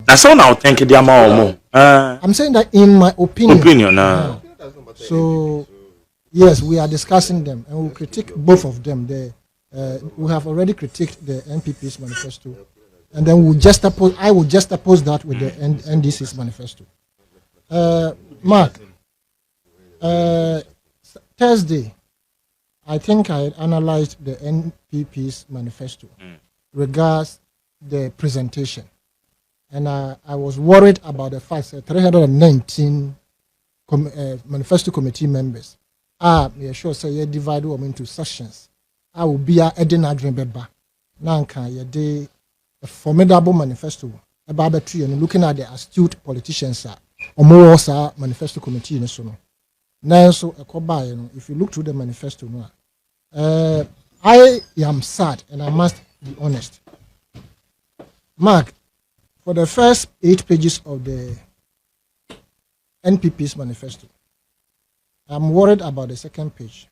That's all now. Thank you, dear Mama. I'm saying that in my opinion. So, yes, we are discussing them and we'll critique both of them. We have already critiqued the NPP's manifesto, and then I will just oppose that with the NDC's manifesto. Mark, Thursday, I think I analyzed the NPP's manifesto regards the presentation. And I was worried about the fact that 319 manifesto committee members are sure you divide them into sections. I will be a Edinagrin Beba. Nanka, a formidable manifesto about the tree and looking at the astute politicians or more manifesto committee in the now, so if you look through the manifesto, I am sad and I must be honest. Mark, for the first 8 pages of the NPP's manifesto, I'm worried about the second page.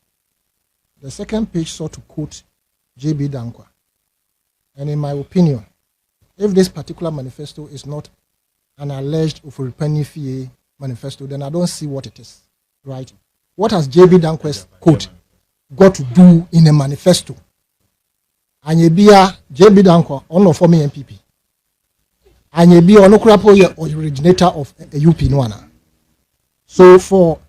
The second page sought to quote J.B. Dankwa. And in my opinion, if this particular manifesto is not an alleged Ufuripani manifesto, then I don't see what it is. Right? What has J.B. Dankwa's quote got to do in a manifesto? And J.B. Dankwa, on for me NPP. And you be originator of a UP Nwana. So for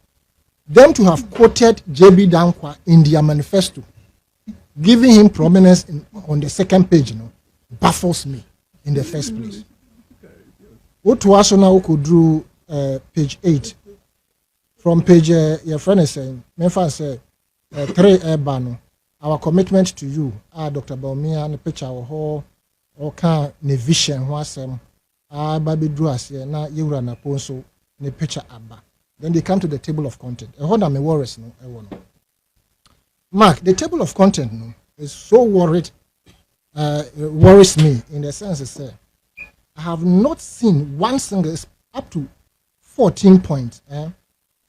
them to have quoted J.B. Dankwa in their manifesto, giving him prominence on the second page, baffles me in the first place. What to us now could do page 8. From page, your friend is saying, Memphis say, 3 Bano, our commitment to you, Dr. Bawumia, and the picture of all kind of vision, wasem, Baby Druas, na Yura na Ponso, the picture Abba. Then they come to the table of content. I hold on, my worries, Mark, the table of content is so worried, worries me in the sense that I have not seen one single, up to 14 points.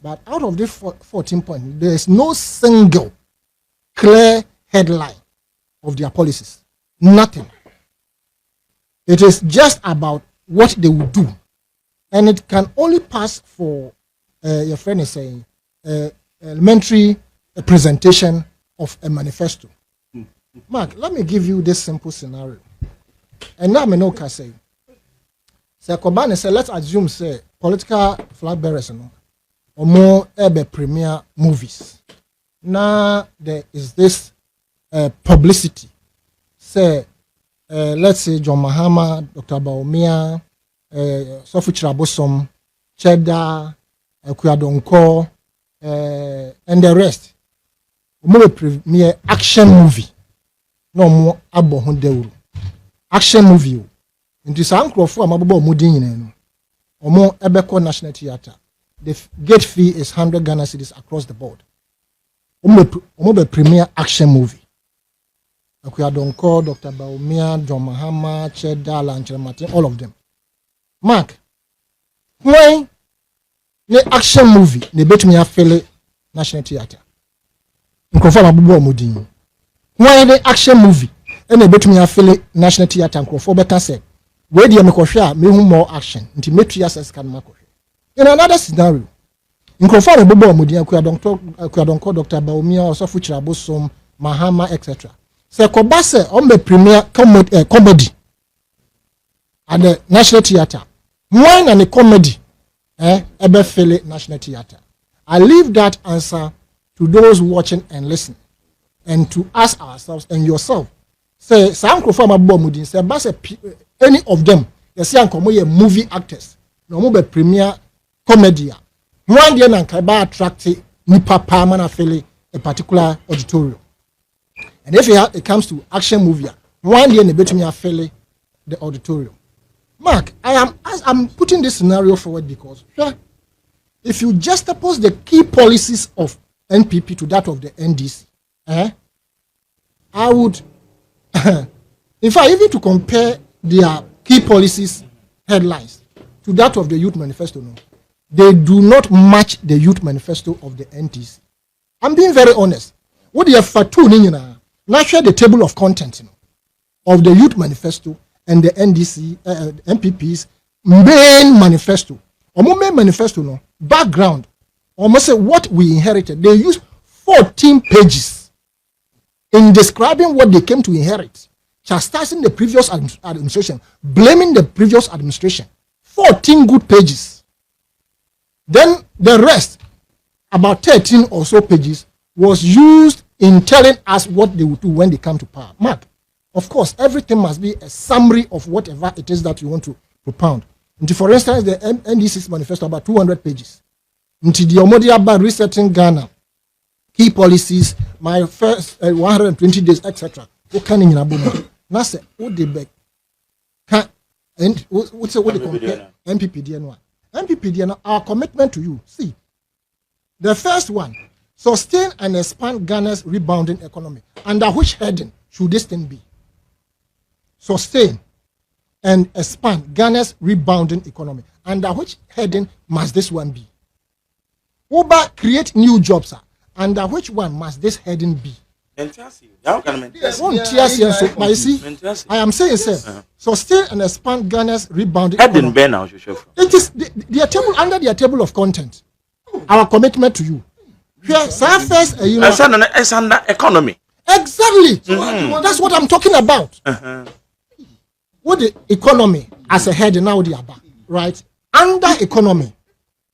But out of this 14 points, there is no single clear headline of their policies. Nothing. It is just about what they will do. And it can only pass for, your friend is saying, elementary presentation of a manifesto. Mark, let me give you this simple scenario. And now I know can say. So Kobane said, let's assume, say, political flag bearers, or more premier movies. Now there is this publicity. Say, let's say John Mahama, Dr. Bawumia, Sophie Chirabosom, Cheddar, Kuyadonko, and the rest. More premier action movie. No more abo hundeuru. Action movie. Into some crofo amabo mudin or more Ebeko National Theatre. The gate fee is 100 Ghana cedis across the board. Omo premier action movie. Akuyadonko, Dr. Bawumia, John Mahama, Cheddar, Lanchel Martin, all of them. Mark, why the action movie they bet me a National Theatre? Why the action movie and they bet me a National Theatre and Crofobeka say, where the Amekosha may more action into matrias can make. In another scenario, in Crofana Bobo Mudia, Kuyadonko, Dr. Bawumia, or Sophie Chirabosom, Mahama, etc. Say Kobase on the premier comedy at the National Theatre. Why and a comedy? Ebefele National Theatre. I leave that answer to those watching and listening, and to ask ourselves and yourself. Say, some Crofana Bobo Mudin, say, Basse, any of them, they say, I'm movie actors, no more premier comedy. One day, Nankaba attract Nipa Parman affiliate a particular auditorium. And if it comes to action movie, one day, they bet me affiliate the auditorium. Mark, I'm putting this scenario forward because if you juxtapose the key policies of NPP to that of the NDC, I would, in fact, even to compare their key policies headlines to that of the Youth Manifesto, they do not match the Youth Manifesto of the NDC. I'm being very honest. What do you have for two? Now share the table of contents of the Youth Manifesto and the NDC, NPP's main manifesto. Main manifesto no background. Almost say what we inherited. They used 14 pages in describing what they came to inherit, chastising the previous administration, blaming the previous administration. 14 good pages. Then the rest, about 13 or so pages, was used in telling us what they would do when they come to power. Mark, of course, everything must be a summary of whatever it is that you want to propound. For instance, the NDC manifesto about 200 pages. Into the Omodi about resetting Ghana, key policies, my first 120 days, etc. What can you know? Now say what they beg. And what's what they compare NPP DNY. NPP DNY, our commitment to you. See, the first one, sustain and expand Ghana's rebounding economy. Under which heading should this thing be? Sustain and expand Ghana's rebounding economy. Under which heading must this one be? Uber create new jobs. Under which one must this heading be? I am saying, sir, sustain and expand Ghana's rebounding economy. It is their table under their table of content. Our commitment to you. Here, surface, it's under economy. Exactly. That's what I'm talking about. What the economy as a heading now they are back, right? Under economy,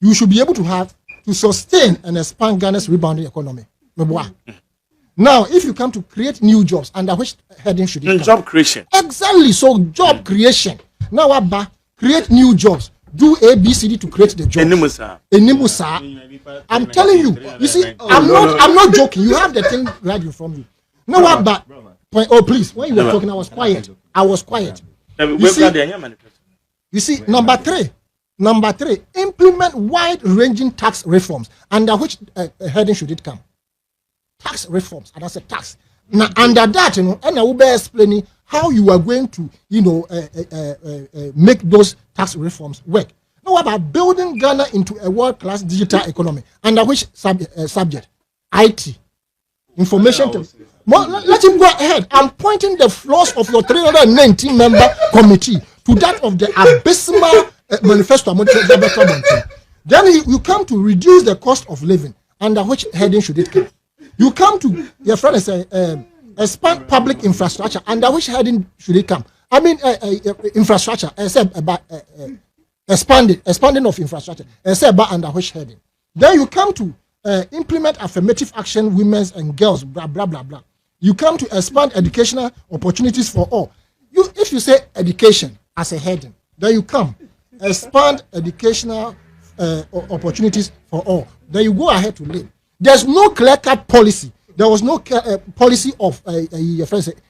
you should be able to have to sustain and expand Ghana's rebounding economy. Now, if you come to create new jobs, under which heading should it come? Job creation. Exactly. So, job creation. Now, create new jobs. Do A, B, C, D to create the jobs. I'm telling you. You see, I'm not joking. You have the thing right in front of you. Now, oh, please. When you were talking, I was quiet. You see, number three, implement wide-ranging tax reforms. Under which heading should it come? Tax reforms, and that's a tax. Now, under that, and I will be explaining how you are going to, make those tax reforms work. Now, about building Ghana into a world-class digital economy. Under which subject? IT, information. Let him go ahead. I'm pointing the flaws of your 319-member committee to that of the abysmal manifesto. Then you come to reduce the cost of living. Under which heading should it come? You come to your friend and say expand public infrastructure. Under which heading should it come? I mean infrastructure. Except about expanding of infrastructure. Except about under which heading? Then you come to implement affirmative action, women's and girls. Blah blah blah blah. You come to expand educational opportunities for all. If you say education as a heading, then you come expand educational opportunities for all. Then you go ahead to live. There's no clear-cut policy. There was no policy of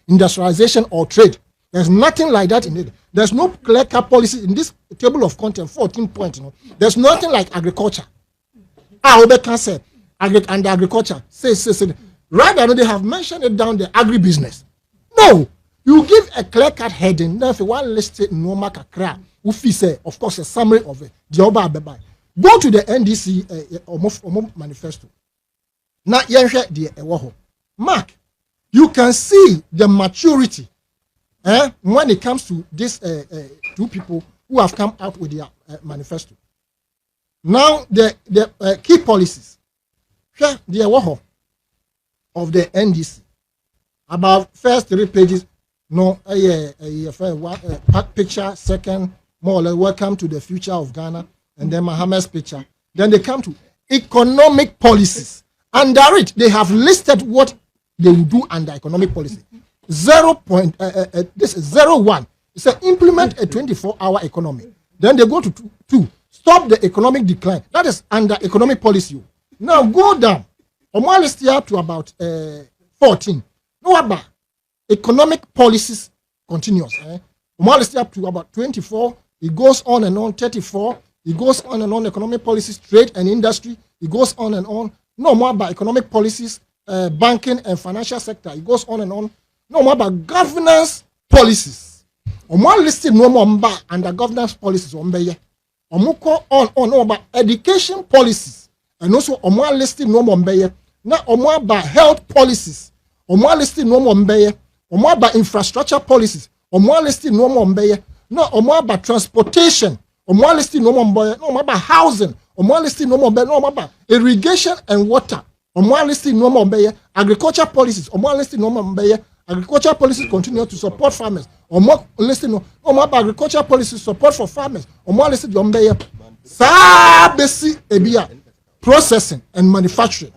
industrialization or trade. There's nothing like that in it. There's no clear-cut policy in this table of content, 14 points. There's nothing like agriculture. Obeka said, under agriculture, say. Right now, they have mentioned it down the agribusiness. No, you give a clear-cut heading. Now, if you want to list it in normal kakra, say, of course, a summary of it. Go to the NDC manifesto. Now, Mark, you can see the maturity when it comes to these two people who have come out with their manifesto. Now, the key policies of the NDC, about first 3 pages, picture, second, more or less, welcome to the future of Ghana, and then Mohammed's picture. Then they come to economic policies. Under it, they have listed what they will do under economic policy. 01. It's implement a 24-hour economy. Then they go to 2. Stop the economic decline. That is under economic policy. Now go down. Almost up to about 14. No about economic policies continuous. Almost up to about 24. It goes on and on. 34. It goes on and on. Economic policies, trade and industry. It goes on and on. No more about economic policies, banking and financial sector. It goes on and on. No more about governance policies. More listed no more about under governance policies. On about education policies. And also more listed no more now more about health policies. More listed no more more about infrastructure policies. More listed no more now more about transportation Omo listing no more no about housing. Omo listing no more no about irrigation and water. Omo listing no more agriculture policies. Omo listing no more agriculture policies continue to support farmers. Omo listing no about agriculture policies support for farmers. Omo listing no more sa basic ebia processing and manufacturing.